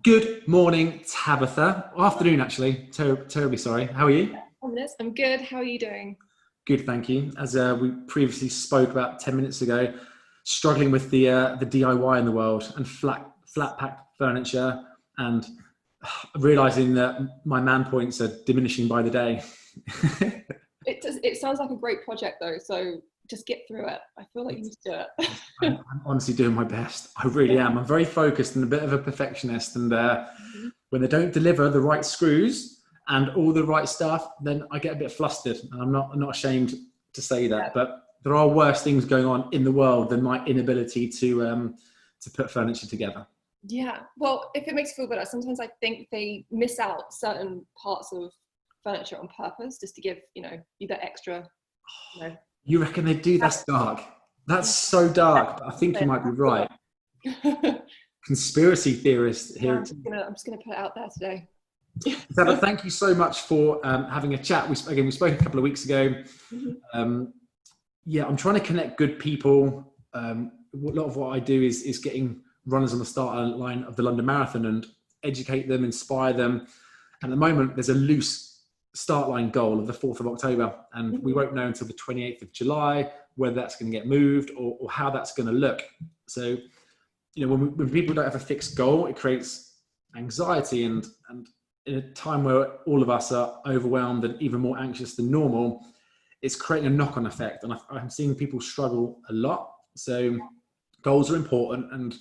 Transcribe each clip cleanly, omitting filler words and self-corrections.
Good morning, Tabitha. Afternoon, actually. Terribly sorry. How are you? I'm good. How are you doing? Good, thank you. As we previously spoke about 10 minutes ago, struggling with the DIY in the world and flat pack furniture, and realizing that my man points are diminishing by the day. It sounds like a great project though, so just get through it. I feel like you need to do it. I'm honestly doing my best. I really am. I'm very focused and a bit of a perfectionist, and when they don't deliver the right screws and all the right stuff, then I get a bit flustered, and I'm not ashamed to say that. But there are worse things going on in the world than my inability to put furniture together. Yeah. Well, if it makes you feel better, sometimes I think they miss out certain parts of furniture on purpose just to give you that extra. You reckon they do? That's dark. That's so dark. But I think you might be right. Conspiracy theorist here. I'm just gonna put it out there today. But thank you so much for having a chat. We spoke a couple of weeks ago. I'm trying to connect good people. A lot of what I do is getting runners on the start line of the London Marathon and educate them, inspire them. And at the moment, there's a loose start line goal of the 4th of October, and we won't know until the 28th of July whether that's going to get moved or how that's going to look. So, when people don't have a fixed goal, it creates anxiety, and in a time where all of us are overwhelmed and even more anxious than normal, it's creating a knock-on effect. And I'm seeing people struggle a lot. So goals are important, and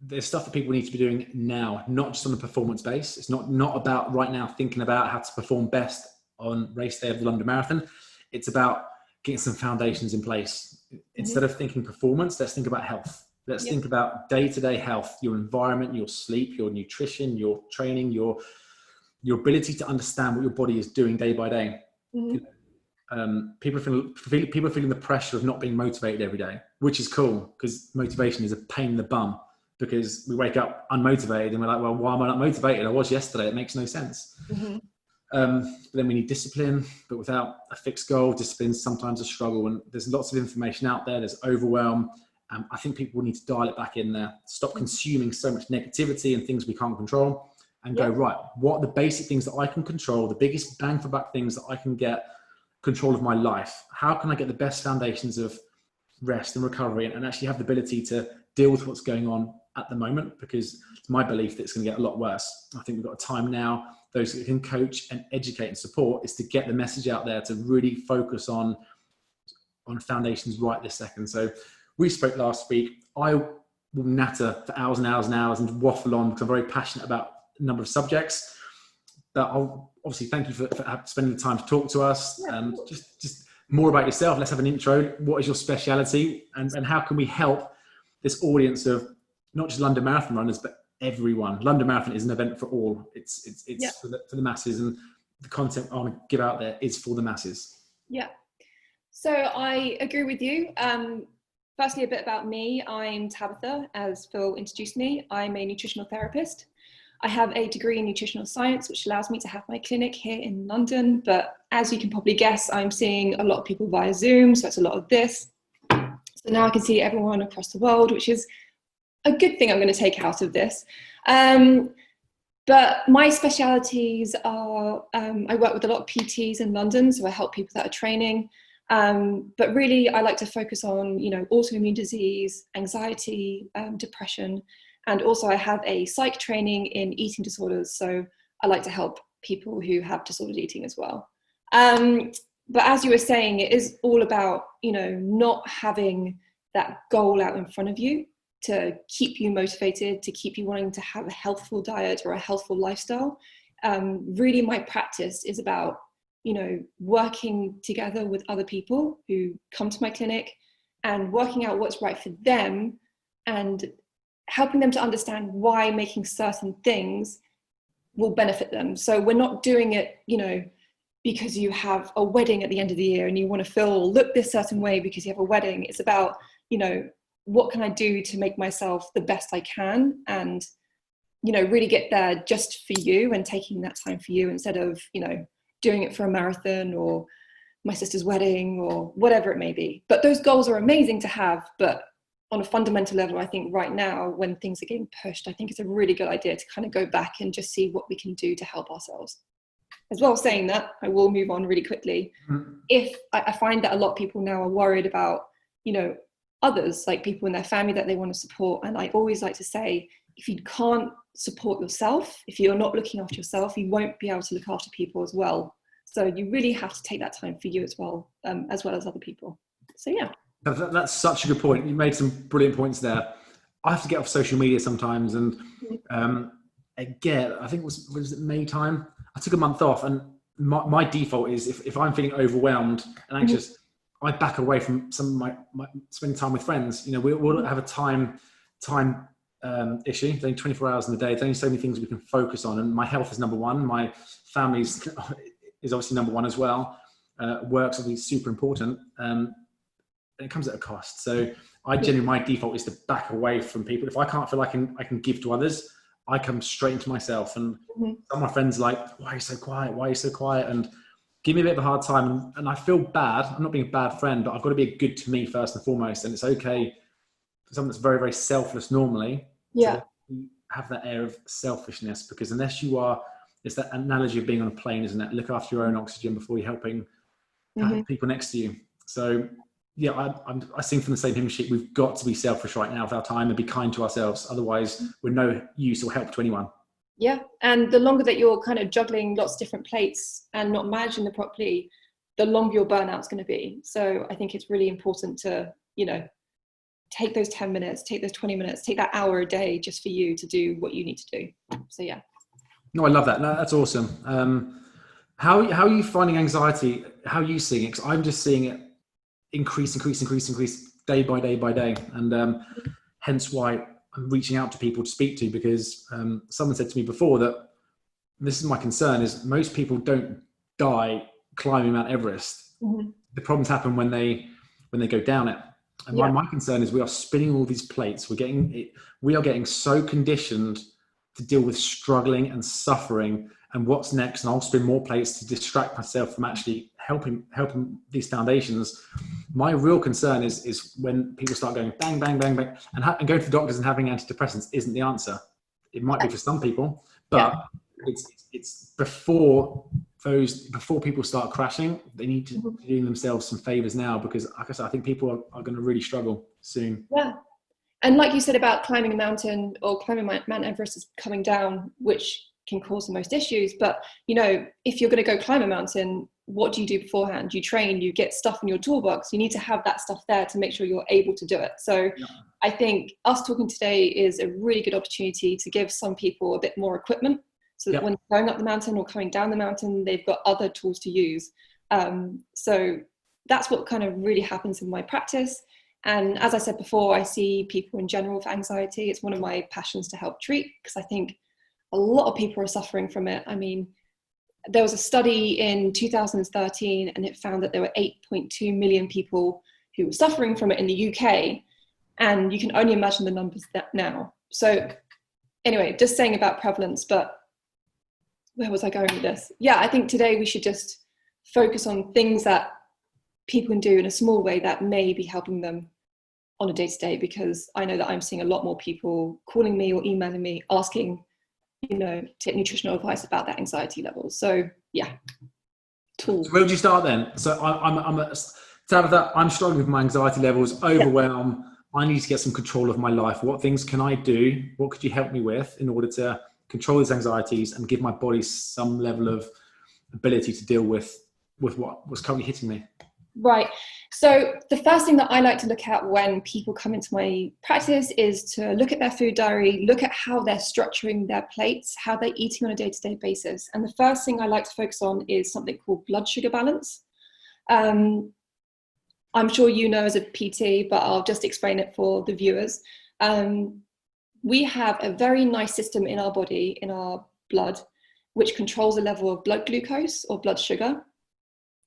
there's stuff that people need to be doing now, not just on a performance base. It's not about right now thinking about how to perform best on race day of the London Marathon. It's about getting some foundations in place. Instead of thinking performance, let's think about health. Let's think about day-to-day health, your environment, your sleep, your nutrition, your training, your ability to understand what your body is doing day by day. People feeling the pressure of not being motivated every day, which is cool, because motivation is a pain in the bum, because we wake up unmotivated and we're like, well, why am I not motivated? I was yesterday. It makes no sense. But then we need discipline, but without a fixed goal, discipline is sometimes a struggle, and there's lots of information out there. There's overwhelm. I think people need to dial it back in there, stop consuming so much negativity and things we can't control, and go, right, what are the basic things that I can control, the biggest bang for buck things that I can get control of my life? How can I get the best foundations of rest and recovery and actually have the ability to deal with what's going on at the moment? Because it's my belief that it's going to get a lot worse. I think we've got a time now, those that can coach and educate and support, is to get the message out there, to really focus on foundations right this second. So we spoke last week. I will natter for hours and hours and hours and waffle on, because I'm very passionate about a number of subjects. But I'll obviously thank you for spending the time to talk to us. And just more about yourself. Let's have an intro. What is your speciality, and how can we help this audience of not just London Marathon runners, but everyone? London Marathon is an event for all. It's for the masses, and the content I want to give out there is for the masses. Yeah. So I agree with you. Firstly, a bit about me. I'm Tabitha, as Phil introduced me. I'm a nutritional therapist. I have a degree in nutritional science, which allows me to have my clinic here in London. But as you can probably guess, I'm seeing a lot of people via Zoom, so it's a lot of this. So now I can see everyone across the world, which is a good thing I'm going to take out of this. But my specialities are, I work with a lot of PTs in London, so I help people that are training. But really, I like to focus on, autoimmune disease, anxiety, depression. And also I have a psych training in eating disorders. So I like to help people who have disordered eating as well. But as you were saying, it is all about, not having that goal out in front of you to keep you motivated, to keep you wanting to have a healthful diet or a healthful lifestyle. Really, my practice is about, working together with other people who come to my clinic and working out what's right for them and helping them to understand why making certain things will benefit them. So we're not doing it, because you have a wedding at the end of the year and you want to look this certain way because you have a wedding. It's about, what can I do to make myself the best I can, and, really get there just for you and taking that time for you instead of, doing it for a marathon or my sister's wedding or whatever it may be. But those goals are amazing to have, but on a fundamental level, I think right now when things are getting pushed, I think it's a really good idea to kind of go back and just see what we can do to help ourselves. As well, saying that, I will move on really quickly. If I find that a lot of people now are worried about, others, like people in their family that they want to support. And I always like to say, if you can't support yourself, if you're not looking after yourself, you won't be able to look after people as well. So you really have to take that time for you as well as other people. So yeah. That's such a good point. You made some brilliant points there. I have to get off social media sometimes, and again, I think it was it May time? I took a month off, and my default is if I'm feeling overwhelmed and anxious, I back away from some of my spending time with friends. We'll have a time issue. There's only 24 hours in the day. There's only so many things we can focus on, and my health is number one. My family is obviously number one as well. Work's obviously super important. And it comes at a cost. So my default is to back away from people. If I can't feel I can give to others, I come straight into myself. And some of my friends are like, why are you so quiet? Why are you so quiet? And give me a bit of a hard time. And I feel bad. I'm not being a bad friend, but I've got to be good to me first and foremost. And it's okay for someone that's very, very selfless normally to have that air of selfishness, because unless you are, it's that analogy of being on a plane, isn't it? Look after your own oxygen before you're helping people next to you. So yeah, I sing from the same hymn sheet. We've got to be selfish right now with our time and be kind to ourselves. Otherwise, we're no use or help to anyone. Yeah, and the longer that you're kind of juggling lots of different plates and not managing them properly, the longer your burnout's going to be. So I think it's really important to, take those 10 minutes, take those 20 minutes, take that hour a day just for you to do what you need to do. So yeah. No, I love that. No, that's awesome. How are you finding anxiety? How are you seeing it? Because I'm just seeing it increase day by day. And hence why I'm reaching out to people to speak to, because someone said to me before that this is my concern, is most people don't die climbing Mount Everest. The problems happen when they go down it. And my concern is we are spinning all these plates. We are getting so conditioned to deal with struggling and suffering and what's next. And I'll spin more plates to distract myself from actually helping these foundations. My real concern is when people start going bang, bang, bang, bang, and going to the doctors and having antidepressants isn't the answer. It might be for some people, but it's before people start crashing, they need to be doing themselves some favors now, because like I said, I think people are going to really struggle soon. Yeah. And like you said about climbing a mountain, or climbing Mount Everest is coming down, which can cause the most issues. But, if you're going to go climb a mountain, what do you do beforehand? You train, you get stuff in your toolbox. You need to have that stuff there to make sure you're able to do it. So I think us talking today is a really good opportunity to give some people a bit more equipment, so that when they're going up the mountain or coming down the mountain, they've got other tools to use. So that's what kind of really happens in my practice. And as I said before, I see people in general with anxiety. It's one of my passions to help treat, because I think a lot of people are suffering from it. I mean, there was a study in 2013, and it found that there were 8.2 million people who were suffering from it in the UK. And you can only imagine the numbers that now. So anyway, just saying about prevalence, but where was I going with this? Yeah, I think today we should just focus on things that people can do in a small way that may be helping them on a day-to-day, because I know that I'm seeing a lot more people calling me or emailing me asking, to get nutritional advice about that anxiety level. So yeah, tools. Where would you start then? So Tabitha, I'm struggling with my anxiety levels, overwhelm. I need to get some control of my life. What things can I do? What could you help me with in order to control these anxieties and give my body some level of ability to deal with what was currently hitting me? Right. So the first thing that I like to look at when people come into my practice is to look at their food diary, look at how they're structuring their plates, how they're eating on a day-to-day basis. And the first thing I like to focus on is something called blood sugar balance. I'm sure you know as a PT, but I'll just explain it for the viewers. We have a very nice system in our body, in our blood, which controls the level of blood glucose or blood sugar.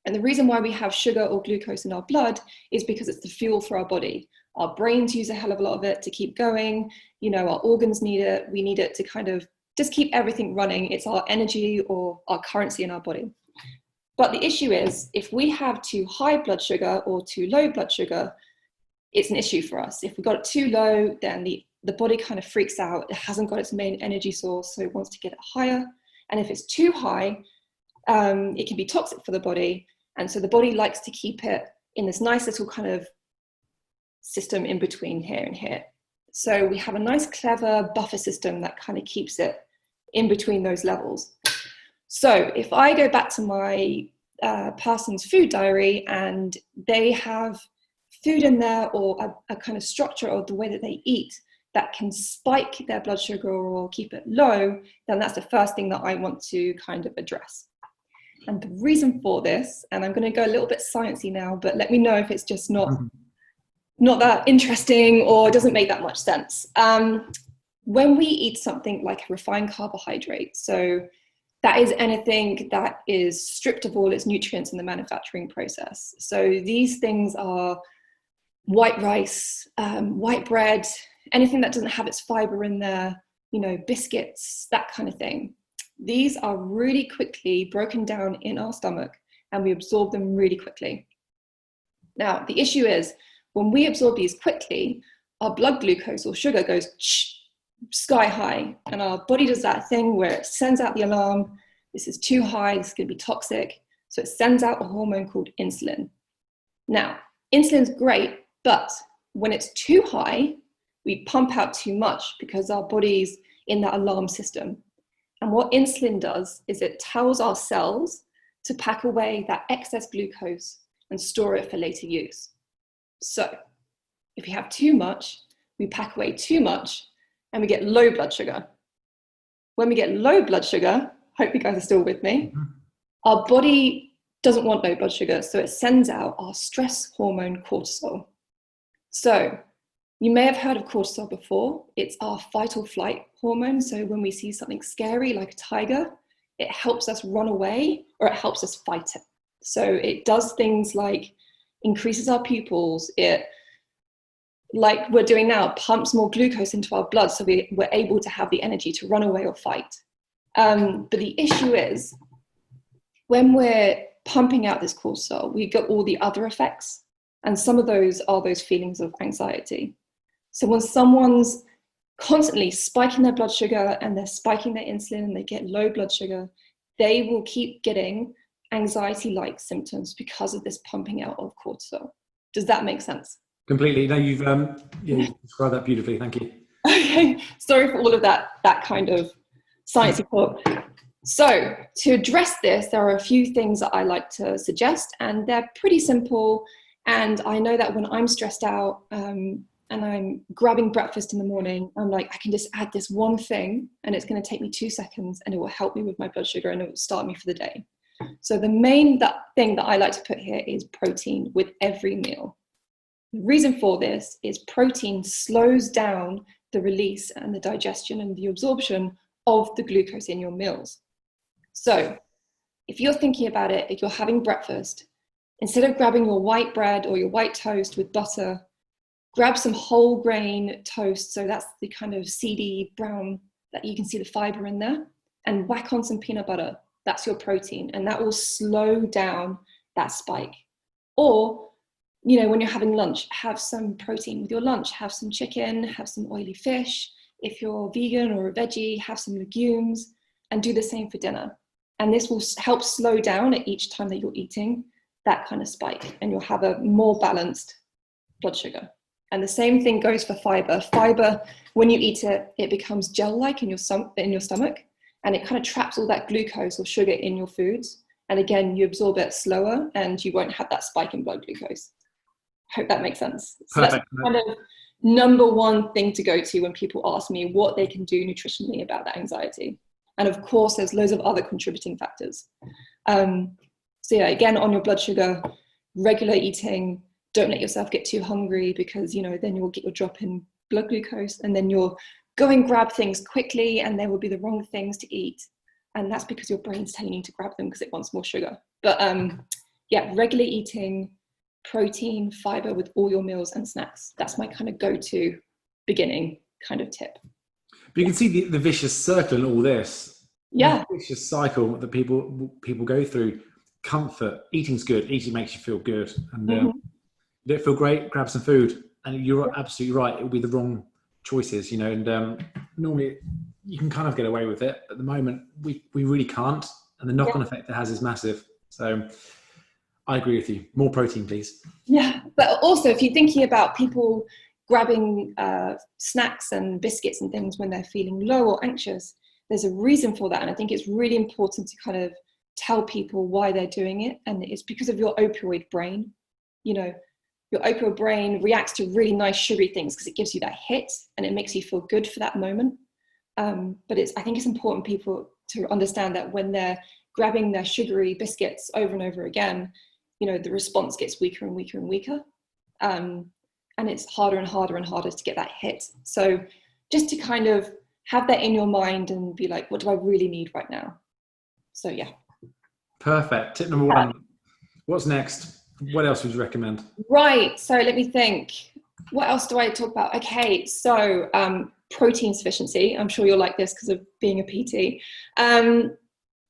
And the reason why we have sugar or glucose in our blood is because it's the fuel for our body. Our brains use a hell of a lot of it to keep going. Our organs need it. We need it to kind of just keep everything running. It's our energy or our currency in our body. But the issue is, if we have too high blood sugar or too low blood sugar, it's an issue for us. If we got it too low, then the body kind of freaks out. It hasn't got its main energy source, so it wants to get it higher. And if it's too high, it can be toxic for the body. And so the body likes to keep it in this nice little kind of system in between here and here. So we have a nice, clever buffer system that kind of keeps it in between those levels. So if I go back to my person's food diary and they have food in there or a kind of structure of the way that they eat that can spike their blood sugar or keep it low, then that's the first thing that I want to kind of address. And the reason for this, and I'm going to go a little bit sciencey now, but let me know if it's just not that interesting or doesn't make that much sense. When we eat something like a refined carbohydrate, so that is anything that is stripped of all its nutrients in the manufacturing process. So these things are white rice, white bread, anything that doesn't have its fiber in there, biscuits, that kind of thing. These are really quickly broken down in our stomach and we absorb them really quickly. Now, the issue is when we absorb these quickly, our blood glucose or sugar goes sky high, and our body does that thing where it sends out the alarm. This is too high, this is going to be toxic. So it sends out a hormone called insulin. Now, insulin's great, but when it's too high, we pump out too much because our body's in that alarm system. And what insulin does is it tells our cells to pack away that excess glucose and store it for later use. So if you have too much, we pack away too much and we get low blood sugar. When we get low blood sugar, hope you guys are still with me, our body doesn't want low blood sugar, so it sends out our stress hormone cortisol. So you may have heard of cortisol before. It's our fight or flight hormone. So when we see something scary like a tiger, it helps us run away or it helps us fight it. So it does things like increases our pupils. It, like we're doing now, pumps more glucose into our blood so we're able to have the energy to run away or fight. But the issue is when we're pumping out this cortisol, we get all the other effects. And some of those are those feelings of anxiety. So when someone's constantly spiking their blood sugar and they're spiking their insulin and they get low blood sugar, they will keep getting anxiety-like symptoms because of this pumping out of cortisol. Does that make sense? Completely. No, you've described that beautifully. Thank you. Okay. Sorry for all of that kind of sciencey talk. So to address this, there are a few things that I like to suggest, and they're pretty simple. And I know that when I'm stressed out and I'm grabbing breakfast in the morning, I'm like, I can just add this one thing and it's going to take me 2 seconds and it will help me with my blood sugar and it will start me for the day. So the main thing that I like to put here is protein with every meal. The reason for this is protein slows down the release and the digestion and the absorption of the glucose in your meals. So if you're thinking about it, if you're having breakfast, instead of grabbing your white bread or your white toast with butter, grab some whole grain toast. So that's the kind of seedy brown that you can see the fiber in there, and whack on some peanut butter. That's your protein, and that will slow down that spike. Or, when you're having lunch, have some protein with your lunch, have some chicken, have some oily fish. If you're vegan or a veggie, have some legumes, and do the same for dinner. And this will help slow down at each time that you're eating that kind of spike, and you'll have a more balanced blood sugar. And the same thing goes for fiber. Fiber, when you eat it, it becomes gel-like in your stomach, and it kind of traps all that glucose or sugar in your foods. And again, you absorb it slower and you won't have that spike in blood glucose. Hope that makes sense. So Perfect. That's kind of number one thing to go to when people ask me what they can do nutritionally about that anxiety. And of course, there's loads of other contributing factors. So yeah, again, on your blood sugar, regular eating, don't let yourself get too hungry because, then you'll get your drop in blood glucose and then you'll go and grab things quickly and there will be the wrong things to eat. And that's because your brain's telling you to grab them because it wants more sugar. But yeah, regular eating, protein, fiber with all your meals and snacks. That's my kind of go-to beginning kind of tip. But you can see the vicious circle in all this. Yeah. The vicious cycle that people go through. Comfort, eating's good, eating makes you feel good. And you don't feel great, grab some food. And you're absolutely right. It will be the wrong choices, you know, and normally you can kind of get away with it. At the moment, we really can't. And the knock-on effect it has is massive. So I agree with you. More protein, please. Yeah, but also if you're thinking about people grabbing snacks and biscuits and things when they're feeling low or anxious, there's a reason for that. And I think it's really important to kind of tell people why they're doing it. And it's because of your opioid brain. You know, your opioid brain reacts to really nice sugary things because it gives you that hit and it makes you feel good for that moment. But I think it's important people to understand that when they're grabbing their sugary biscuits over and over again, you know, the response gets weaker and weaker and weaker. And it's harder and harder and harder to get that hit. So just to kind of have that in your mind and be like, what do I really need right now? So yeah. Perfect. Tip number one. What's next? What else would you recommend? Right. So let me think. What else do I talk about? Okay. So protein sufficiency. I'm sure you'll like this because of being a PT.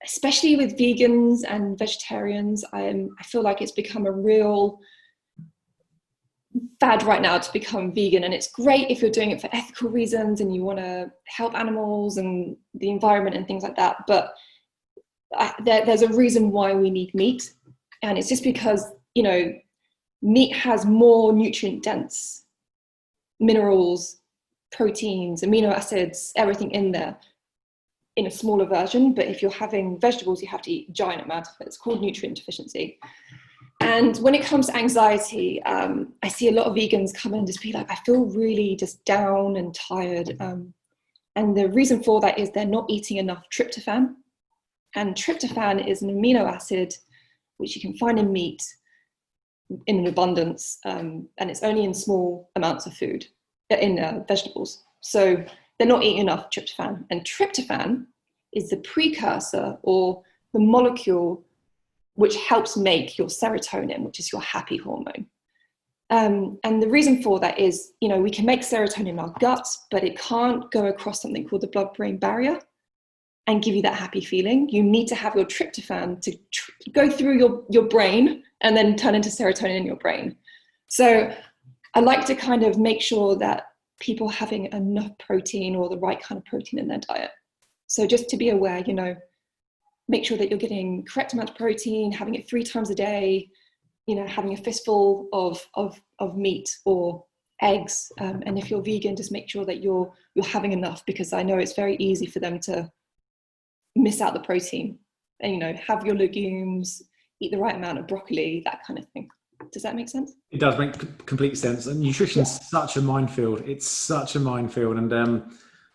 Especially with vegans and vegetarians, I feel like it's become a real fad right now to become vegan. And it's great if you're doing it for ethical reasons and you want to help animals and the environment and things like that. But there's a reason why we need meat. And it's just because, you know, meat has more nutrient dense minerals, proteins, amino acids, everything in there in a smaller version. But if you're having vegetables, you have to eat giant amounts of it. It's called nutrient deficiency. And when it comes to anxiety, I see a lot of vegans come in and just be like, I feel really just down and tired. And the reason for that is they're not eating enough tryptophan. And tryptophan is an amino acid which you can find in meat in an abundance, and it's only in small amounts of food, in vegetables. So they're not eating enough tryptophan. And tryptophan is the precursor or the molecule which helps make your serotonin, which is your happy hormone. And the reason for that is, you know, we can make serotonin in our guts, but it can't go across something called the blood-brain barrier and give you that happy feeling. You need to have your tryptophan to go through your brain and then turn into serotonin in your brain. So I like to kind of make sure that people are having enough protein or the right kind of protein in their diet. So just to be aware, you know, make sure that you're getting correct amount of protein, having it 3 times a day, you know, having a fistful of meat or eggs. And if you're vegan, just make sure that you're having enough, because I know it's very easy for them to miss out the protein. And, you know, have your legumes, eat the right amount of broccoli, that kind of thing. Does that make sense? It does make complete sense. And nutrition's such a minefield. It's such a minefield. And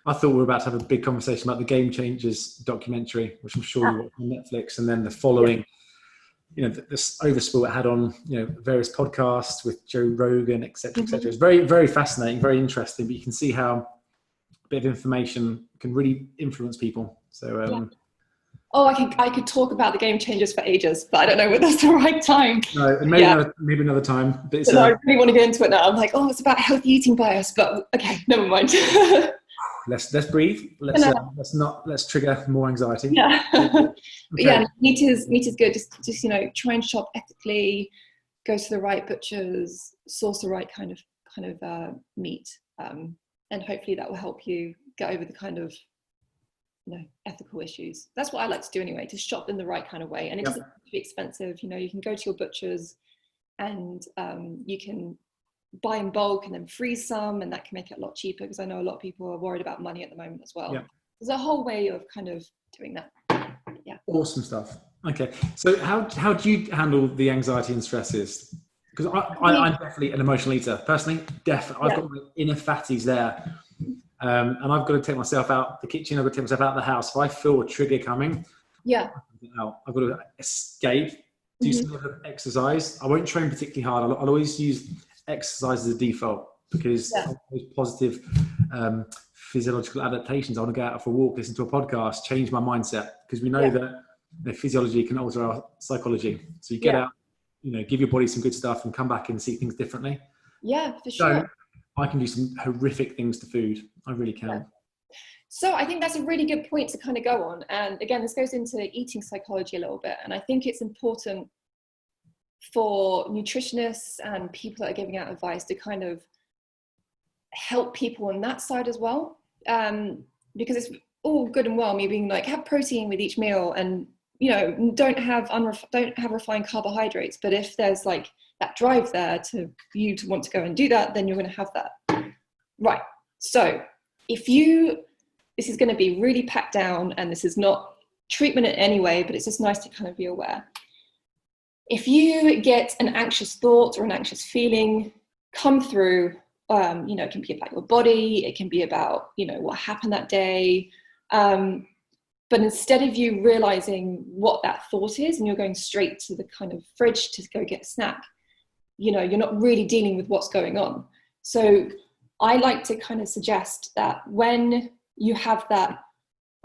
I thought we were about to have a big conversation about the Game Changers documentary, which I'm sure you watched on Netflix, and then the following, you know, this overspill it had on, you know, various podcasts with Joe Rogan, et cetera, et cetera. It's very, very fascinating, very interesting, but you can see how a bit of information can really influence people. So, Oh, I could talk about the Game Changers for ages, but I don't know whether that's the right time. No, and maybe another time. But it's, no, I really want to get into it now. I'm like, oh, it's about healthy eating bias, but okay, never mind. let's breathe. Let's trigger more anxiety. Yeah. Okay. But yeah, meat is good. Just you know, try and shop ethically, go to the right butchers, source the right kind of meat, and hopefully that will help you get over the kind of, you know, ethical issues. That's what I like to do anyway, to shop in the right kind of way. And it doesn't have to be expensive. You know, you can go to your butchers and you can buy in bulk and then freeze some, and that can make it a lot cheaper, because I know a lot of people are worried about money at the moment as well. There's a whole way of kind of doing that. Awesome stuff. Okay, so how do you handle the anxiety and stresses? Because I'm definitely an emotional eater personally. I've got my inner fatties there, and I've got to take myself out the kitchen. I've got to take myself out the house. If I feel a trigger coming, I've got to escape, do some other exercise. I won't train particularly hard. I'll always use exercise as a default, because those positive physiological adaptations. I want to go out for a walk, listen to a podcast, change my mindset, because we know that the physiology can alter our psychology. So you get out, you know, give your body some good stuff and come back and see things differently. Yeah, for sure. I can do some horrific things to food. I really can. So I think that's a really good point to kind of go on. And again, this goes into eating psychology a little bit. And I think it's important for nutritionists and people that are giving out advice to kind of help people on that side as well. Because it's all good and well me being like, have protein with each meal and, you know, don't have refined carbohydrates. But if there's like that drive there to you to want to go and do that, then you're going to have that. Right. So this is going to be really packed down, and this is not treatment in any way, but it's just nice to kind of be aware. If you get an anxious thought or an anxious feeling come through, you know, it can be about your body, it can be about, you know, what happened that day. But instead of you realizing what that thought is and you're going straight to the kind of fridge to go get a snack, you know, you're not really dealing with what's going on. So I like to kind of suggest that when you have that,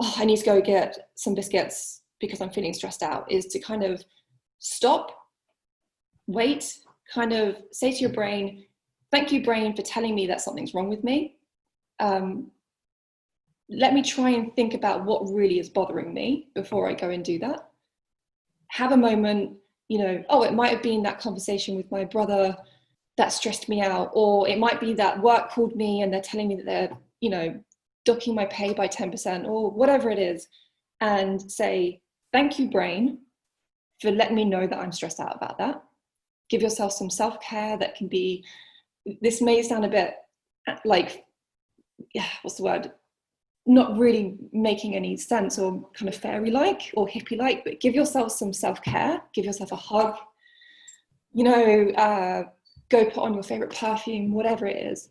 oh, I need to go get some biscuits because I'm feeling stressed out, is to kind of stop, wait, kind of say to your brain, thank you, brain, for telling me that something's wrong with me. Let me try and think about what really is bothering me before I go and do that. Have a moment, you know, oh, it might have been that conversation with my brother that stressed me out, or it might be that work called me and they're telling me that they're, you know, docking my pay by 10%, or whatever it is, and say, thank you, brain, for letting me know that I'm stressed out about that. Give yourself some self-care that can be, this may sound a bit like, yeah, what's the word? Not really making any sense or kind of fairy-like or hippie-like, but give yourself some self-care, give yourself a hug, you know, go put on your favorite perfume, whatever it is,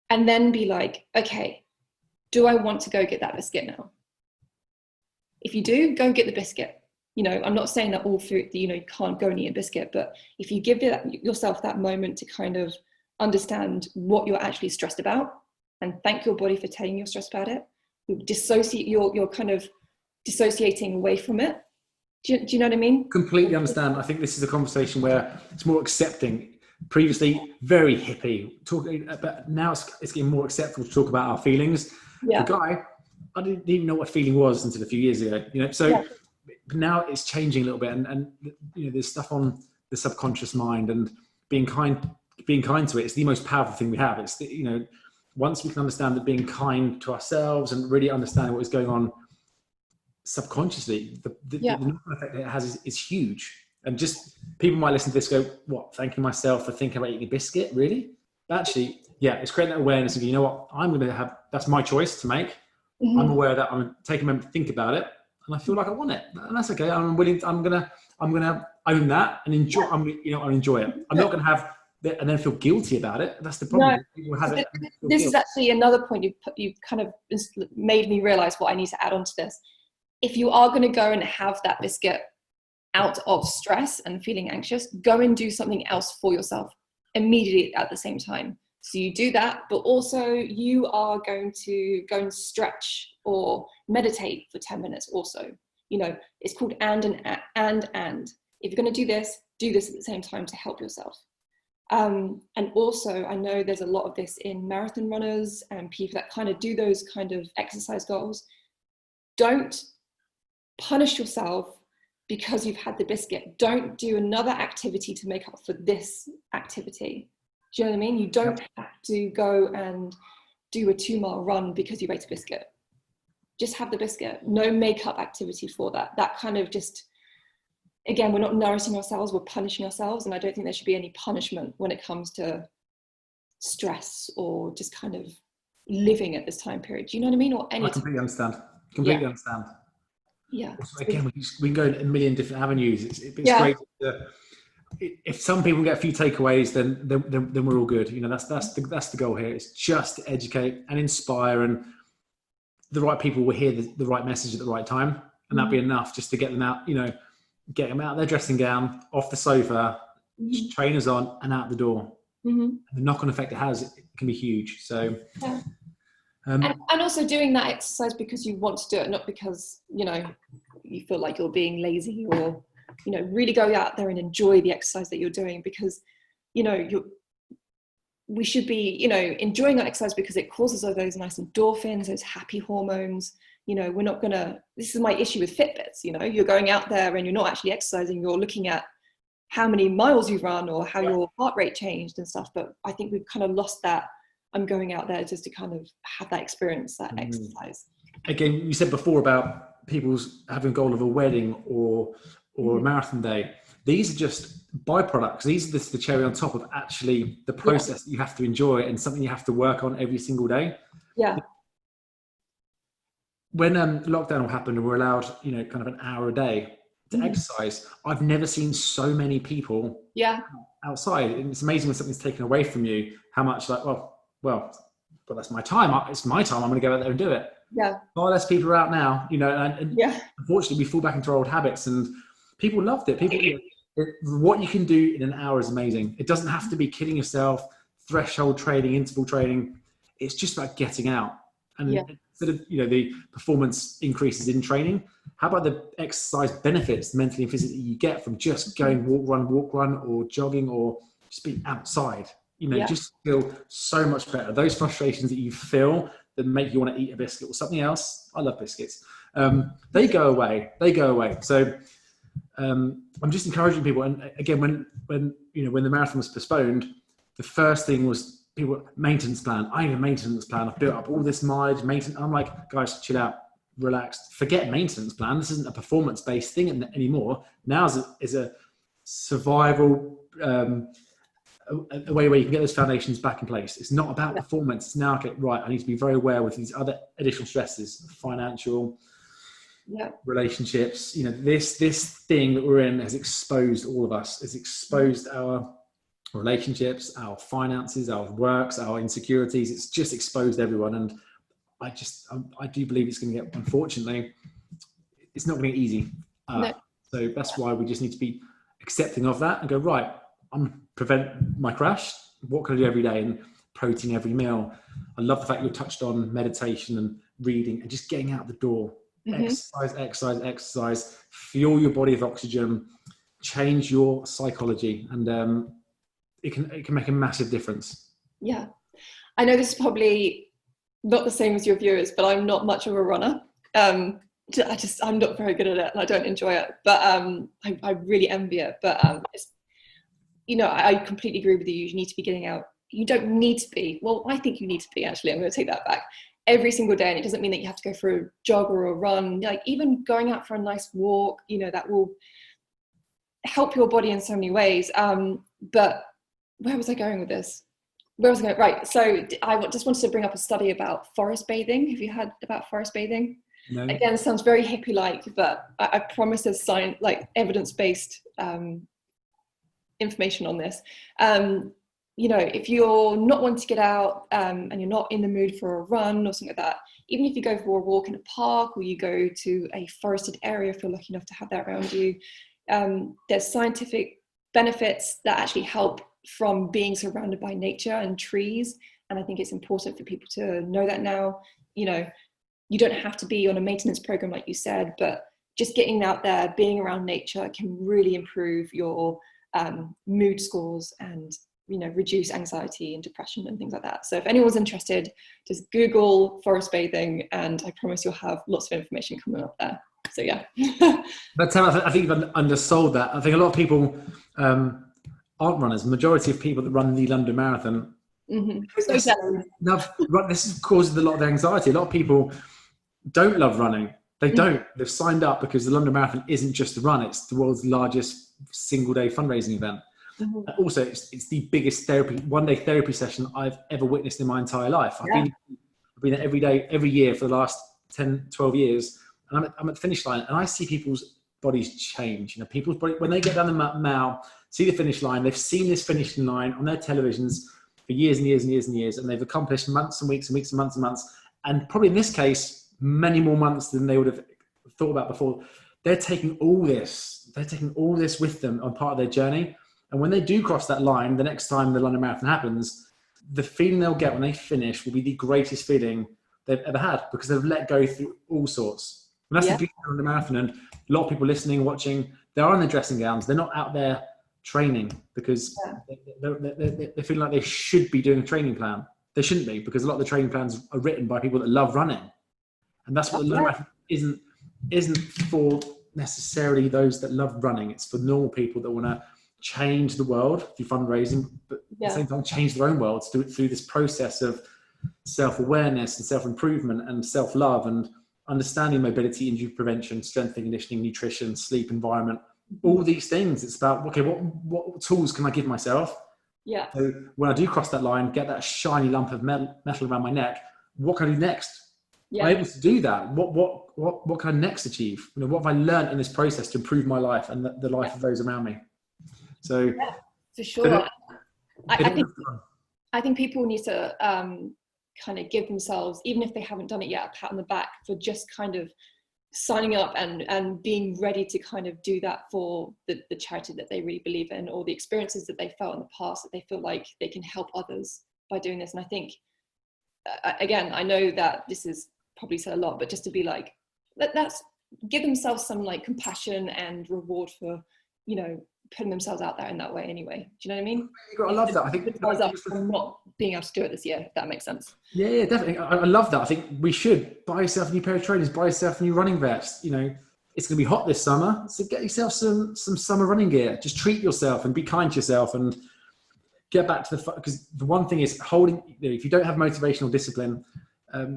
and then be like, okay, do I want to go get that biscuit now? If you do, go get the biscuit. You know, I'm not saying that all food, you know, you can't go and eat a biscuit, but if you give yourself that moment to kind of understand what you're actually stressed about and thank your body for telling you you're stressed about it, you're kind of dissociating away from it. Do you know what I mean? Completely understand. I think this is a conversation where it's more accepting. Previously, very hippie, talking about, now it's getting more acceptable to talk about our feelings. Yeah. The guy, I didn't even know what feeling was until a few years ago, you know, so yeah. Now it's changing a little bit, and you know, there's stuff on the subconscious mind, and being kind to it is the most powerful thing we have. It's the, you know, once we can understand that being kind to ourselves and really understanding what is going on subconsciously, the effect it has is huge. And just people might listen to this, go, what, thanking myself for thinking about eating a biscuit? Really? Actually, yeah, it's creating that awareness of, you know what, I'm going to have, that's my choice to make. Mm-hmm. I'm aware that I'm taking a moment to think about it, and I feel like I want it, and that's okay. I'm willing. I'm gonna own that and enjoy. I'll enjoy it. I'm not gonna have that and then feel guilty about it. That's the problem. No, people have it. This is actually another point you kind of made me realize what I need to add on to this. If you are going to go and have that biscuit out of stress and feeling anxious, go and do something else for yourself immediately at the same time. So you do that, but also you are going to go and stretch or meditate for 10 minutes also. You know, it's called and. If you're going to do this at the same time to help yourself. And also, I know there's a lot of this in marathon runners and people that kind of do those kind of exercise goals. Don't punish yourself because you've had the biscuit. Don't do another activity to make up for this activity. Do you know what I mean? You don't have to go and do a 2-mile run because you ate a biscuit. Just have the biscuit. No makeup activity for that. That kind of just, again, we're not nourishing ourselves, we're punishing ourselves. And I don't think there should be any punishment when it comes to stress or just kind of living at this time period. Do you know what I mean? Or any. I completely understand. Completely understand. Yeah. Also, again, we can go in a million different avenues. It's great. If some people get a few takeaways, then we're all good. You know, that's the goal here. It's just to educate and inspire, and the right people will hear the right message at the right time, and that'd be enough just to get them out. You know, get them out of their dressing gown, off the sofa, trainers on, and out the door. And the knock-on effect it has, it can be huge. So. Yeah. And also doing that exercise because you want to do it, not because, you know, you feel like you're being lazy, or, you know, really go out there and enjoy the exercise that you're doing, because, you know, we should be, you know, enjoying that exercise because it causes all those nice endorphins, those happy hormones. You know, we're not gonna, this is my issue with Fitbits, you know, you're going out there and you're not actually exercising, you're looking at how many miles you've run or how your heart rate changed and stuff. But I think we've kind of lost that I'm going out there just to kind of have that experience, that exercise. Again, you said before about people's having a goal of a wedding or a marathon day. These are just byproducts. These are the cherry on top of actually the process that you have to enjoy and something you have to work on every single day. Yeah. When lockdown happened and we're allowed, kind of an hour a day to exercise, I've never seen so many people outside. And it's amazing when something's taken away from you, how much like, well, that's my time. It's my time. I'm going to go out there and do it. Yeah. Far less people are out now, and unfortunately we fall back into our old habits, and people loved it. What you can do in an hour is amazing. It doesn't have to be killing yourself, threshold training, interval training. It's just about getting out. And instead of, the performance increases in training, how about the exercise benefits mentally and physically you get from just going walk, run, or jogging, or just being outside? Just feel so much better. Those frustrations that you feel that make you want to eat a biscuit or something else. I love biscuits. They go away. So I'm just encouraging people. And again, when the marathon was postponed, the first thing was people, maintenance plan. I need a maintenance plan. I've built up all this mileage, maintenance. I'm like, guys, chill out, relax, forget maintenance plan. This isn't a performance-based thing anymore. Now is a survival, a way where you can get those foundations back in place. It's not about performance. It's now, okay, right, I need to be very aware with these other additional stresses, financial, relationships. This thing that we're in has exposed all of us. It's exposed our relationships, our finances, our works, our insecurities. It's just exposed everyone. And I do believe it's going to get, unfortunately, it's not going to get easy. So that's why we just need to be accepting of that and go, right, I'm prevent my crash. What can I do every day? And protein every meal. I love the fact you touched on meditation and reading and just getting out the door. Exercise, fuel your body with oxygen, change your psychology, and it can make a massive difference. Yeah. I know this is probably not the same as your viewers, but I'm not much of a runner. I'm not very good at it and I don't enjoy it, but I really envy it. But I completely agree with you. You need to be getting out. You don't need to be. Well, I think you need to be, actually. I'm going to take that back. Every single day. And it doesn't mean that you have to go for a jog or a run. Like even going out for a nice walk, that will help your body in so many ways. But where was I going with this? Right. So I just wanted to bring up a study about forest bathing. Have you heard about forest bathing? No. Again, it sounds very hippie-like, but I promise there's evidence-based information on this. If you're not wanting to get out and you're not in the mood for a run or something like that, even if you go for a walk in a park or you go to a forested area, if you're lucky enough to have that around you, there's scientific benefits that actually help from being surrounded by nature and trees. And I think it's important for people to know that now. You don't have to be on a maintenance program like you said, but just getting out there, being around nature can really improve your mood scores and reduce anxiety and depression and things like that. So if anyone's interested, just Google forest bathing and I promise you'll have lots of information coming up there. So yeah. But I think you've undersold that. I think a lot of people aren't runners. The majority of people that run the London Marathon, this causes a lot of anxiety. A lot of people don't love running. They don't. They've signed up because the London Marathon isn't just a run. It's the world's largest single-day fundraising event. Also, it's the biggest one-day therapy session I've ever witnessed in my entire life. I've been there every day, every year for the last 10, 12 years. And I'm at the finish line and I see people's bodies change. People's body, when they get down the mile, see the finish line, they've seen this finish line on their televisions for years and years and years and years. And they've accomplished months and weeks and weeks and months and months. And probably in this case, many more months than they would have thought about before. They're taking all this with them on part of their journey. And when they do cross that line, the next time the London Marathon happens, the feeling they'll get when they finish will be the greatest feeling they've ever had because they've let go through all sorts. And that's the beauty of the marathon. And a lot of people listening, watching, they are in their dressing gowns. They're not out there training because they feel like they should be doing a training plan. They shouldn't be because a lot of the training plans are written by people that love running. And that's what the London Marathon isn't for necessarily those that love running. It's for normal people that want to change the world through fundraising, but the same time change their own worlds through this process of self-awareness and self-improvement and self-love and understanding mobility, injury prevention, strength and conditioning, nutrition, sleep, environment, all these things. It's about, okay, what tools can I give myself? Yeah. So when I do cross that line, get that shiny lump of metal around my neck, what can I do next? Yeah. I'm able to do that. What can I next achieve? What have I learned in this process to improve my life and the life of those around me? So yeah, for sure. I think people need to kind of give themselves, even if they haven't done it yet, a pat on the back for just kind of signing up and being ready to kind of do that for the charity that they really believe in, or the experiences that they felt in the past that they feel like they can help others by doing this. And I think, again, I know that this is probably said a lot, but just to be like, let's give themselves some like compassion and reward for, putting themselves out there in that way anyway. Do you know what I mean? I love that. I think I'm not being able to do it this year, if that makes sense. Yeah, definitely. I love that. I think we should buy yourself a new pair of trainers, buy yourself a new running vest. It's going to be hot this summer, so get yourself some summer running gear. Just treat yourself and be kind to yourself and get back to because the one thing is if you don't have motivational discipline,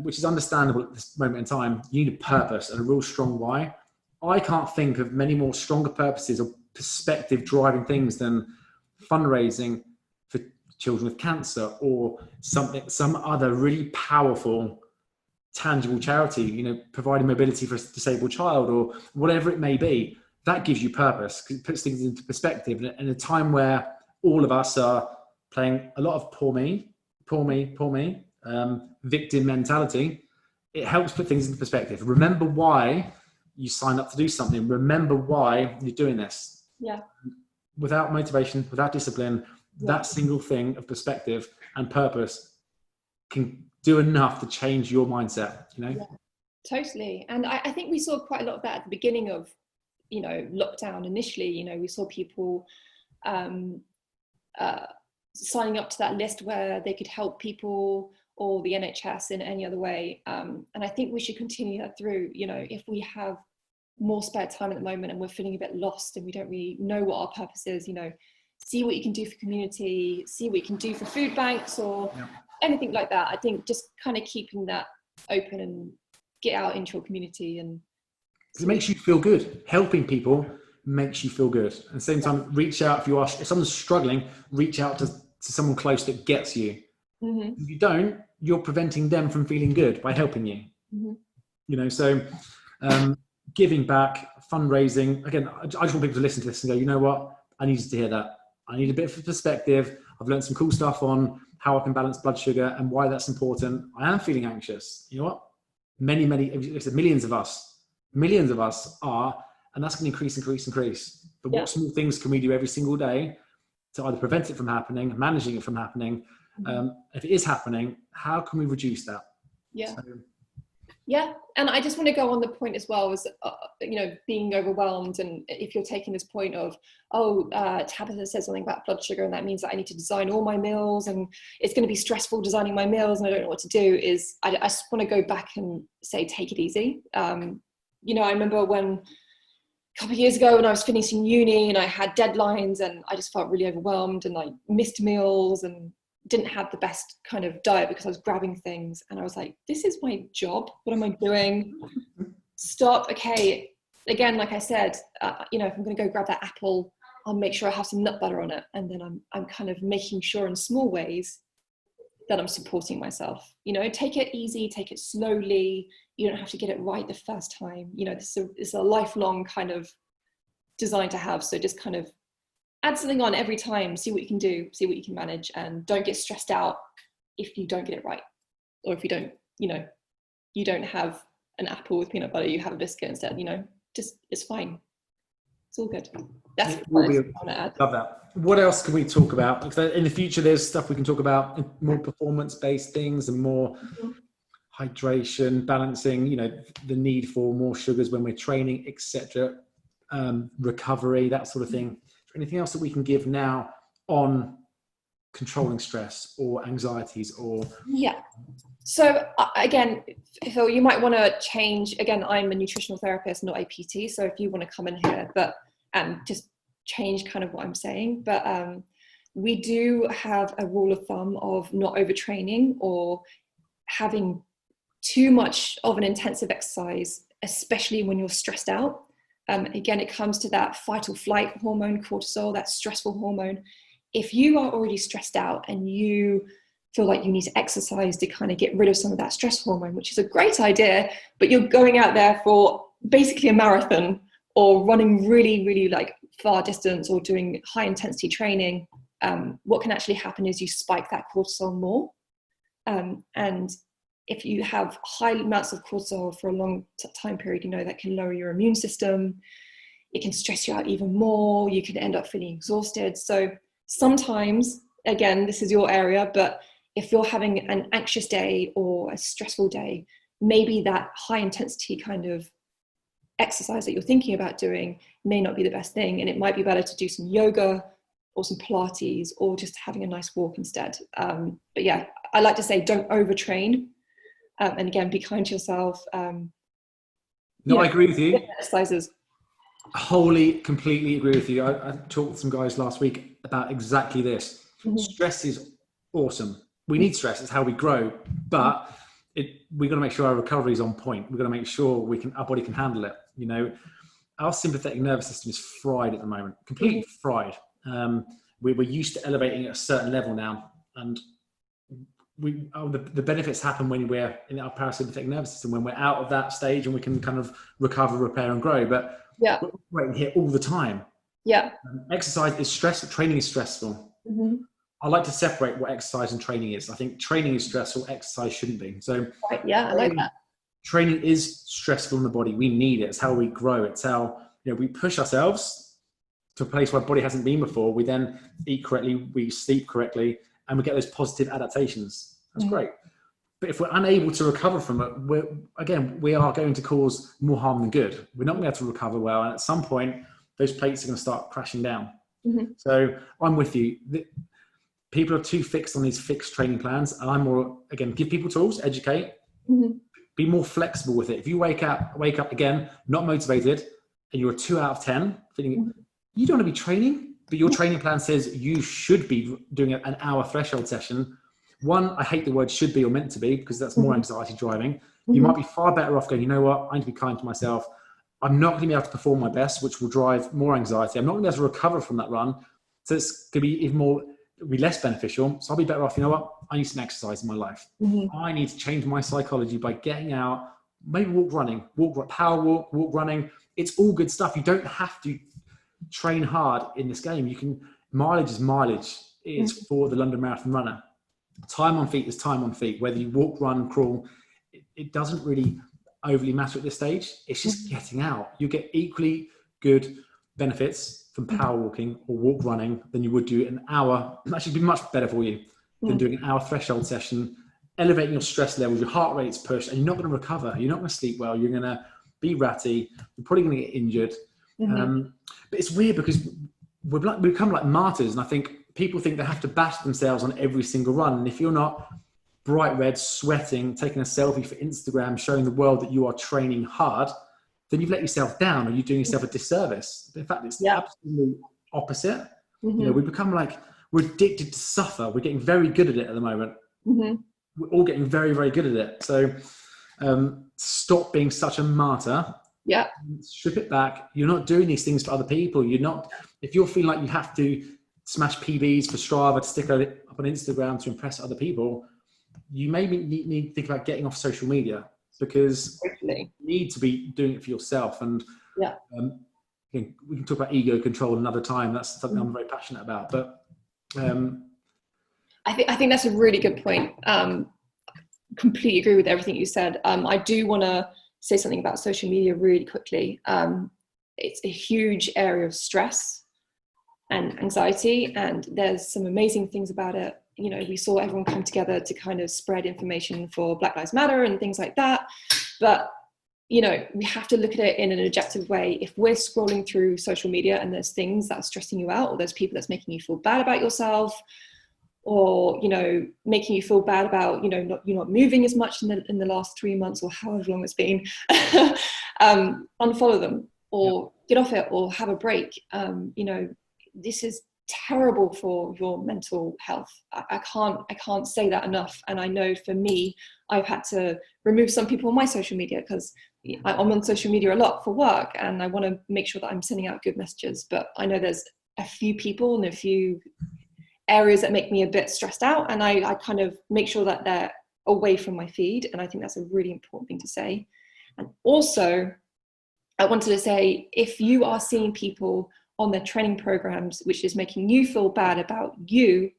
which is understandable at this moment in time, you need a purpose and a real strong why. I can't think of many more stronger purposes or perspective driving things than fundraising for children with cancer or some other really powerful tangible charity, providing mobility for a disabled child or whatever it may be. That gives you purpose because it puts things into perspective. And in a time where all of us are playing a lot of poor me, victim mentality, it helps put things into perspective. Remember why you signed up to do something. Remember why you're doing this. Yeah. Without motivation, without discipline, that single thing of perspective and purpose can do enough to change your mindset, Yeah, totally. And I think we saw quite a lot of that at the beginning of, lockdown initially. We saw people signing up to that list where they could help people or the NHS in any other way. And I think we should continue that through, if we have more spare time at the moment and we're feeling a bit lost and we don't really know what our purpose is, see what you can do for community, see what you can do for food banks or anything like that. I think just kind of keeping that open and get out into your community. And it makes you feel good. Helping people makes you feel good. At the same time, reach out if someone's struggling, reach out to someone close that gets you. Mm-hmm. If you don't, you're preventing them from feeling good by helping you. Mm-hmm. So giving back, fundraising. Again, I just want people to listen to this and go, you know what? I needed to hear that. I need a bit of perspective. I've learned some cool stuff on how I can balance blood sugar and why that's important. I am feeling anxious. You know what? Millions of us are, and that's going to increase. But what small things can we do every single day to either prevent it from happening, managing it from happening? If it is happening, how can we reduce that? Yeah, and I just want to go on the point as well as, being overwhelmed. And if you're taking this point of, Tabitha said something about blood sugar and that means that I need to design all my meals and it's going to be stressful designing my meals and I don't know what to do, is I just want to go back and say, take it easy. I remember when a couple of years ago when I was finishing uni and I had deadlines and I just felt really overwhelmed and I missed meals and didn't have the best kind of diet because I was grabbing things, and I was like, this is my job, what am I doing? Stop. Okay, again, like I said, if I'm going to go grab that apple, I'll make sure I have some nut butter on it, and then I'm kind of making sure in small ways that I'm supporting myself. Take it easy, take it slowly. You don't have to get it right the first time. This is a lifelong kind of design to have, so just kind of add something on every time, see what you can do, see what you can manage, and don't get stressed out if you don't get it right. Or if you don't, you don't have an apple with peanut butter, you have a biscuit instead, just, it's fine. It's all good. That's what I want to add. Love that. What else can we talk about? Because in the future, there's stuff we can talk about, more performance-based things and more hydration, balancing, the need for more sugars when we're training, etc. Recovery, that sort of thing. Anything else that we can give now on controlling stress or anxieties or? Yeah. So again, Phil, you might want to change. Again, I'm a nutritional therapist, not a PT. So if you want to come in here, and just change kind of what I'm saying. But we do have a rule of thumb of not overtraining or having too much of an intensive exercise, especially when you're stressed out. Again, it comes to that fight or flight hormone, cortisol, that stressful hormone. If you are already stressed out and you feel like you need to exercise to kind of get rid of some of that stress hormone, which is a great idea, but you're going out there for basically a marathon or running really, really like far distance or doing high intensity training, what can actually happen is you spike that cortisol more. And if you have high amounts of cortisol for a long time period, that can lower your immune system. It can stress you out even more. You can end up feeling exhausted. So sometimes, again, this is your area, but if you're having an anxious day or a stressful day, maybe that high intensity kind of exercise that you're thinking about doing may not be the best thing. And it might be better to do some yoga or some Pilates or just having a nice walk instead. But yeah, I like to say don't overtrain. And again, be kind to yourself. No, I agree with you. Exercises. Wholly, completely agree with you. I talked with some guys last week about exactly this. Mm-hmm. Stress is awesome. We need stress. It's how we grow. But we've got to make sure our recovery is on point. We've got to make sure our body can handle it. Our sympathetic nervous system is fried at the moment, completely fried. We're used to elevating at a certain level now. And the benefits happen when we're in our parasympathetic nervous system, when we're out of that stage and we can kind of recover, repair and grow. But we're operating here all the time. Exercise is stressful. Training is stressful. Mm-hmm. I like to separate what exercise and training is. I think training is stressful, exercise shouldn't be. So I like that. Training is stressful in the body. We need it. It's how we grow. It's how we push ourselves to a place where our body hasn't been before. We then eat correctly, we sleep correctly, and we get those positive adaptations. That's great. But if we're unable to recover from it, we are going to cause more harm than good. We're not going to be able to recover well. And at some point, those plates are going to start crashing down. Mm-hmm. So I'm with you. People are too fixed on these fixed training plans. And I'm more, again, give people tools, educate, be more flexible with it. If you wake up again, not motivated, and you're a 2 out of 10, feeling you don't want to be training, but your training plan says you should be doing an hour threshold session. One, I hate the word should be or meant to be, because that's more anxiety driving. You might be far better off going, you know what, I need to be kind to myself. I'm not going to be able to perform my best, which will drive more anxiety. I'm not going to be able to recover from that run. So it's going to be even more, it'll be less beneficial. So I'll be better off, you know what, I need some exercise in my life. I need to change my psychology by getting out, maybe power walk, running. It's all good stuff. You don't have to train hard in this game. Mileage is mileage. It is for the London Marathon runner. Time on feet is time on feet. Whether you walk, run, crawl, it doesn't really overly matter at this stage. It's just getting out. You get equally good benefits from power walking or walk running than you would do an hour. Actually, be much better for you than doing an hour threshold session, elevating your stress levels, your heart rate's pushed, and you're not going to recover. You're not going to sleep well. You're going to be ratty. You're probably going to get injured. But it's weird because we've become like martyrs, and I think people think they have to bash themselves on every single run. And if you're not bright red, sweating, taking a selfie for Instagram, showing the world that you are training hard, then you've let yourself down, or you're doing yourself a disservice. In fact, it's the absolute opposite. We become like, we're addicted to suffer. We're getting very good at it at the moment. We're all getting very, very good at it. So stop being such a martyr. Strip it back. You're not doing these things for other people. If you're feeling like you have to smash PBs for Strava to stick it up on Instagram to impress other people, you maybe need to think about getting off social media, because you need to be doing it for yourself. And we can talk about ego control another time. That's something I'm very passionate about. But I think that's a really good point. Completely agree with everything you said. I do want to say something about social media really quickly. It's a huge area of stress and anxiety, and there's some amazing things about it. We saw everyone come together to kind of spread information for Black Lives Matter and things like that. But, we have to look at it in an objective way. If we're scrolling through social media and there's things that are stressing you out, or there's people that's making you feel bad about yourself, or, making you feel bad about, you're not moving as much in the last 3 months or however long it's been, unfollow them or get off it or have a break. This is terrible for your mental health. I can't say that enough. And I know for me, I've had to remove some people on my social media because I'm on social media a lot for work, and I want to make sure that I'm sending out good messages. But I know there's a few people and a few areas that make me a bit stressed out, and I kind of make sure that they're away from my feed. And I think that's a really important thing to say. And also, I wanted to say, if you are seeing people on their training programs, which is making you feel bad about you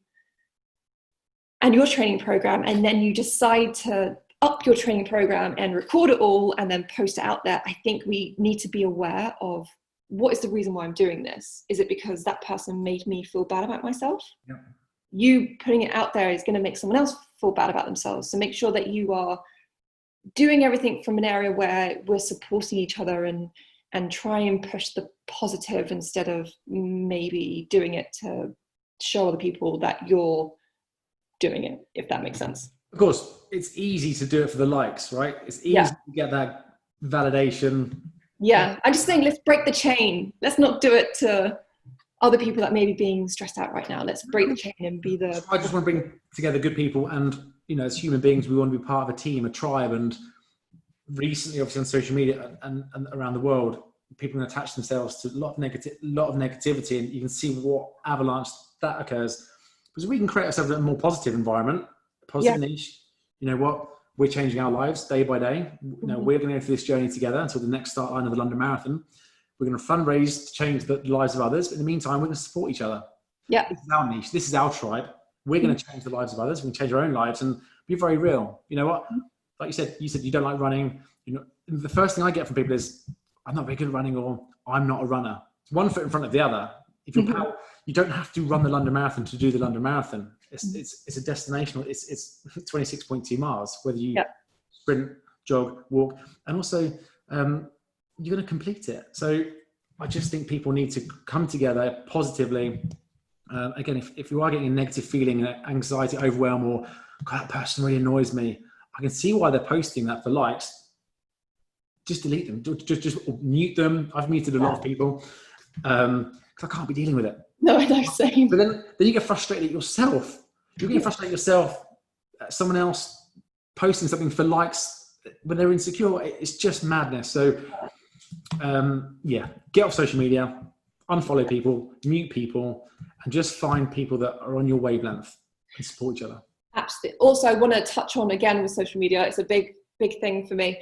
and your training program, and then you decide to up your training program and record it all and then post it out there, I think we need to be aware of, what is the reason why I'm doing this? Is it because that person made me feel bad about myself? Yeah. You putting it out there is going to make someone else feel bad about themselves. So make sure that you are doing everything from an area where we're supporting each other and try and push the positive instead of maybe doing it to show other people that you're doing it, if that makes sense. Of course, it's easy to do it for the likes, right? It's easy to get that validation. Yeah, I just think let's break the chain. Let's not do it to other people that may be being stressed out right now. Let's break the chain and be the... I just want to bring together good people, and, you know, as human beings, we want to be part of a team, a tribe. And recently, obviously on social media and around the world, people can attach themselves to a lot of negativity, and you can see what avalanche that occurs. Because we can create ourselves a more positive environment, a positive niche. You know what? We're changing our lives day by day. You know, we're going to go through this journey together until the next start line of the London Marathon. We're going to fundraise to change the lives of others. But in the meantime, we're going to support each other. Yeah. This is our niche. This is our tribe. We're going to change the lives of others. We can change our own lives and be very real. You know what? Like you said you don't like running. You know, the first thing I get from people is, I'm not very good at running, or I'm not a runner. It's one foot in front of the other. If you're you don't have to run the London Marathon to do the London Marathon. It's a destination. It's 26.2 miles, whether you sprint, jog, walk, and also you're going to complete it. So I just think people need to come together positively. Again, if you are getting a negative feeling, anxiety, overwhelm, or God, that person really annoys me, I can see why they're posting that for likes. Just delete them. Just mute them. I've muted a lot of people because I can't be dealing with it. No, I know, same. But then you get frustrated at yourself. You're getting frustrated yourself at someone else posting something for likes when they're insecure. It's just madness. So get off social media, unfollow people, mute people, and just find people that are on your wavelength and support each other. Absolutely. Also, I want to touch on, again, with social media, it's a big thing for me.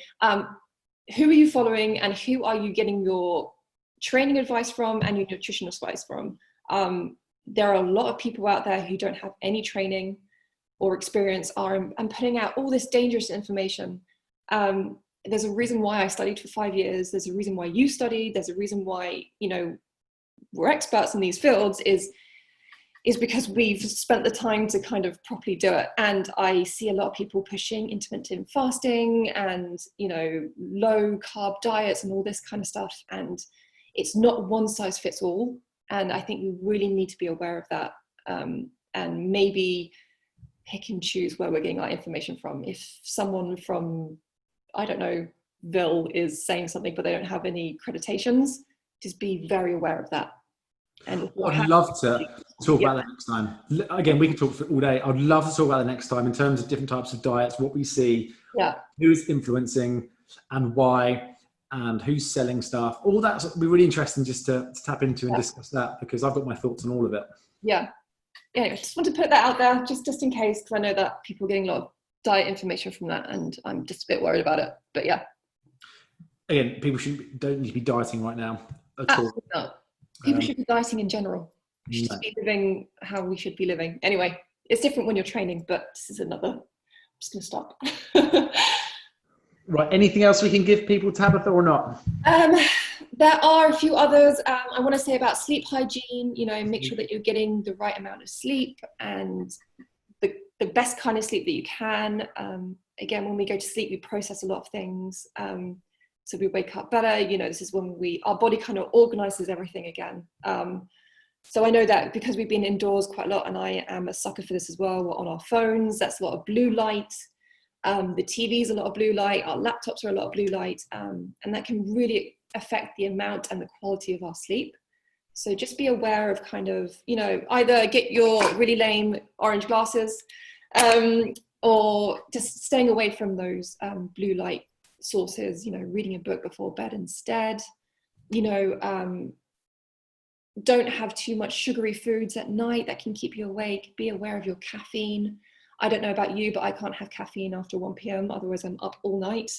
Who are you following, and who are you getting your training advice from and your nutritional advice from? There are a lot of people out there who don't have any training or experience and putting out all this dangerous information. There's a reason why I studied for 5 years. There's a reason why you studied. There's a reason why, you know, we're experts in these fields is because we've spent the time to kind of properly do it. And I see a lot of people pushing intermittent fasting and, you know, low carb diets and all this kind of stuff. And it's not one size fits all. And I think we really need to be aware of that, and maybe pick and choose where we're getting our information from. If someone from, I don't know, Ville is saying something, but they don't have any accreditations, just be very aware of that. And I'd love to talk about that next time. Again, we can talk for all day. I'd love to talk about it next time in terms of different types of diets, what we see, who's influencing and why, and who's selling stuff. All that would be really interesting just to tap into and discuss that, because I've got my thoughts on all of it. Yeah, I just want to put that out there just in case, because I know that people are getting a lot of diet information from that, and I'm just a bit worried about it. But yeah. Again, people don't need to be dieting right now at all. Absolutely not. People should be dieting in general. We should be living how we should be living. Anyway, it's different when you're training, but this is another. I'm just going to stop. Right. Anything else we can give people, Tabitha, or not? There are a few others. I want to say about sleep hygiene. You know, make sure that you're getting the right amount of sleep and the best kind of sleep that you can. Again, when we go to sleep, we process a lot of things. So we wake up better. You know, this is when our body kind of organizes everything again. So I know that because we've been indoors quite a lot, and I am a sucker for this as well. We're on our phones. That's a lot of blue light. The TV's a lot of blue light. Our laptops are a lot of blue light. And that can really affect the amount and the quality of our sleep. So just be aware of kind of, you know, either get your really lame orange glasses, or just staying away from those blue light sources, you know, reading a book before bed instead, you know, don't have too much sugary foods at night that can keep you awake. Be aware of your caffeine. I don't know about you, but I can't have caffeine after 1 p.m. Otherwise I'm up all night.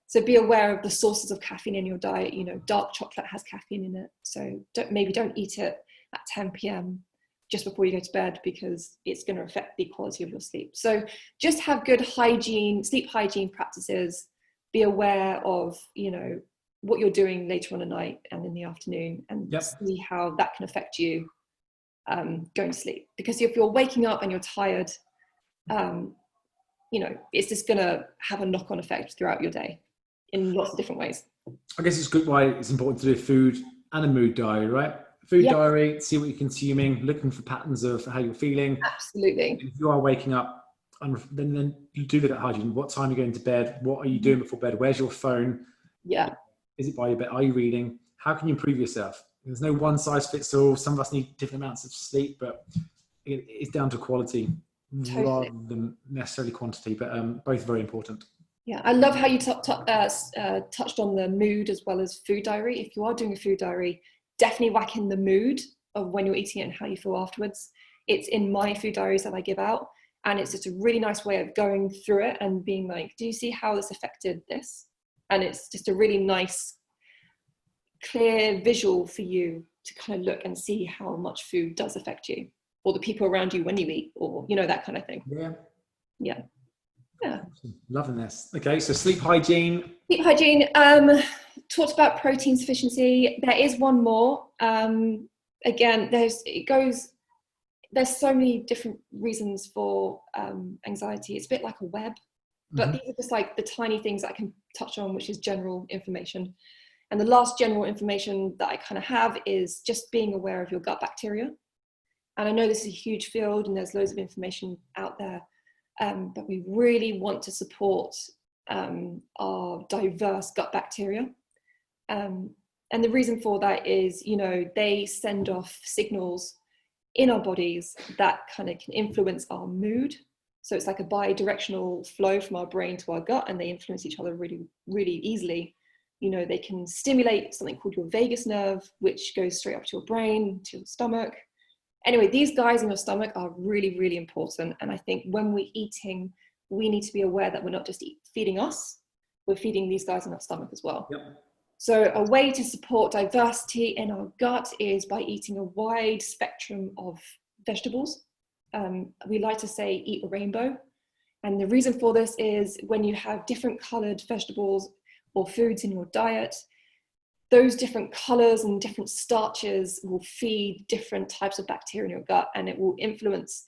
So be aware of the sources of caffeine in your diet. You know, dark chocolate has caffeine in it. So maybe don't eat it at 10 p.m. just before you go to bed, because it's going to affect the quality of your sleep. So just have good hygiene, sleep hygiene practices. Be aware of, you know, what you're doing later on at night and in the afternoon, and see how that can affect you going to sleep. Because if you're waking up and you're tired, you know, it's just going to have a knock-on effect throughout your day in lots of different ways. I guess it's good why it's important to do a food and a mood diary, right? Food diary, see what you're consuming, looking for patterns of how you're feeling. Absolutely. If you are waking up, then you do look at hygiene. What time are you going to bed? What are you doing before bed? Where's your phone? Yeah. Is it by your bed? Are you reading? How can you improve yourself? There's no one size fits all. Some of us need different amounts of sleep, but it's down to quality rather than necessarily quantity, but both very important. Yeah, I love how you touched on the mood as well as food diary. If you are doing a food diary, definitely whack in the mood of when you're eating it and how you feel afterwards. It's in my food diaries that I give out, and it's just a really nice way of going through it and being like, do you see how this affected this? And it's just a really nice, clear visual for you to kind of look and see how much food does affect you, or the people around you when you eat, or, you know, that kind of thing. Yeah. Loving this. Okay, so sleep hygiene. Sleep hygiene. Talked about protein sufficiency. There is one more. Again, there's so many different reasons for anxiety. It's a bit like a web, but these are just like the tiny things that I can touch on, which is general information. And the last general information that I kind of have is just being aware of your gut bacteria. And I know this is a huge field and there's loads of information out there. But we really want to support our diverse gut bacteria. And the reason for that is, you know, they send off signals in our bodies that kind of can influence our mood. So it's like a bi-directional flow from our brain to our gut, and they influence each other really, really easily. You know, they can stimulate something called your vagus nerve, which goes straight up to your brain, to your stomach. Anyway, these guys in your stomach are really, really important. And I think when we're eating, we need to be aware that we're not just feeding us, we're feeding these guys in our stomach as well. So a way to support diversity in our gut is by eating a wide spectrum of vegetables. We like to say eat a rainbow. And the reason for this is when you have different colored vegetables or foods in your diet, those different colors and different starches will feed different types of bacteria in your gut, and it will influence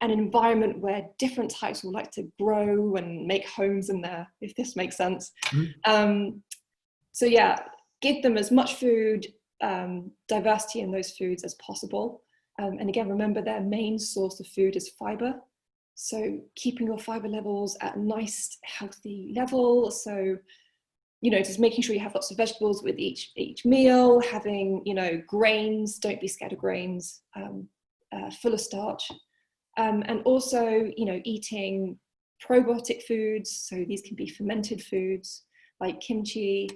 an environment where different types will like to grow and make homes in there, if this makes sense. So yeah, give them as much food, diversity in those foods as possible. And again, remember their main source of food is fiber. So keeping your fiber levels at a nice, healthy level. So, you know, just making sure you have lots of vegetables with each meal, having, you know, grains, don't be scared of grains, full of starch. And also, you know, eating probiotic foods. So these can be fermented foods like kimchi,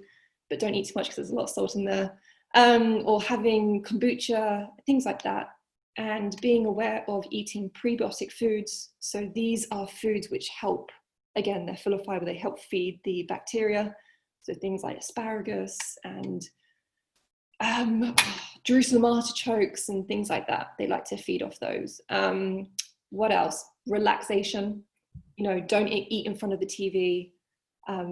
but don't eat too much because there's a lot of salt in there. Or having kombucha, things like that. And being aware of eating prebiotic foods. So these are foods which help, again, they're full of fiber, they help feed the bacteria. So things like asparagus and Jerusalem artichokes and things like that. They like to feed off those. What else? Relaxation. You know, don't eat in front of the TV.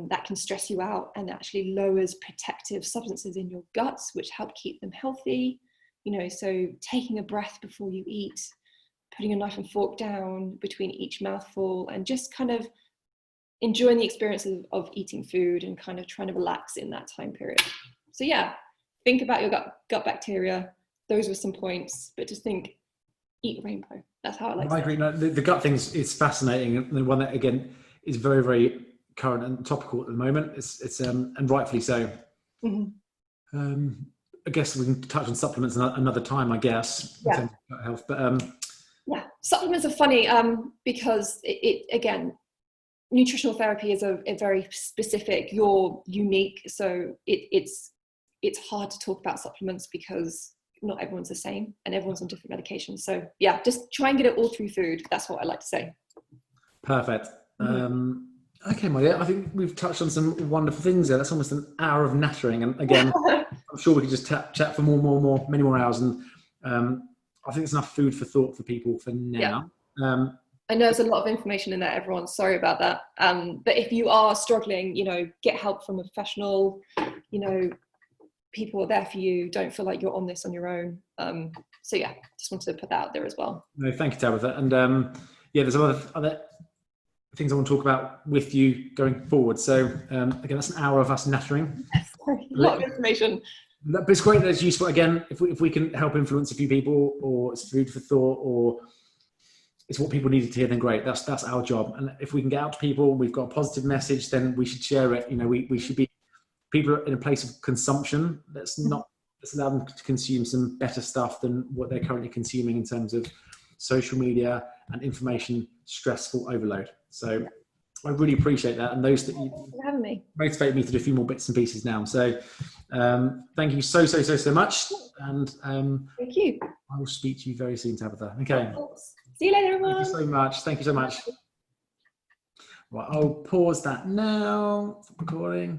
That can stress you out and actually lowers protective substances in your guts, which help keep them healthy. You know, so taking a breath before you eat, putting a knife and fork down between each mouthful, and just kind of enjoying the experience of eating food and kind of trying to relax in that time period. So yeah, think about your gut bacteria. Those were some points, but just think, eat rainbow. That's how I like it. I agree. No, the gut thing is fascinating. And the one that, again, is very, very current and topical at the moment. It's and rightfully so. I guess we can touch on supplements another time, I guess, in terms of gut health. But yeah, supplements are funny because it again, nutritional therapy is a very specific. You're unique, so it's hard to talk about supplements because not everyone's the same and everyone's on different medications. So yeah, just try and get it all through food. That's what I like to say. Perfect. Okay, my dear, I think we've touched on some wonderful things there. That's almost an hour of nattering. And again, I'm sure we could just chat for many more hours. And I think it's enough food for thought for people for now. Yeah. I know there's a lot of information in there, everyone. Sorry about that. But if you are struggling, get help from a professional. People are there for you. Don't feel like you're on this on your own. So yeah, just wanted to put that out there as well. No, thank you, Tabitha. And there's other things I want to talk about with you going forward. So again, that's an hour of us nattering. Sorry, a lot of information. But it's great that it's useful. Again, if we can help influence a few people, or it's food for thought, or it's what people needed to hear, then great. That's our job. And if we can get out to people, we've got a positive message, then we should share it. We should be, people are in a place of consumption. Let's allow them to consume some better stuff than what they're currently consuming in terms of social media and information stressful overload. So I really appreciate that. And those that you having me motivate me to do a few more bits and pieces now. So thank you so much. And thank you. I will speak to you very soon, Tabitha. Okay. See you later, everyone. Thank you so much. Thank you so much. Right, I'll pause that now. Recording.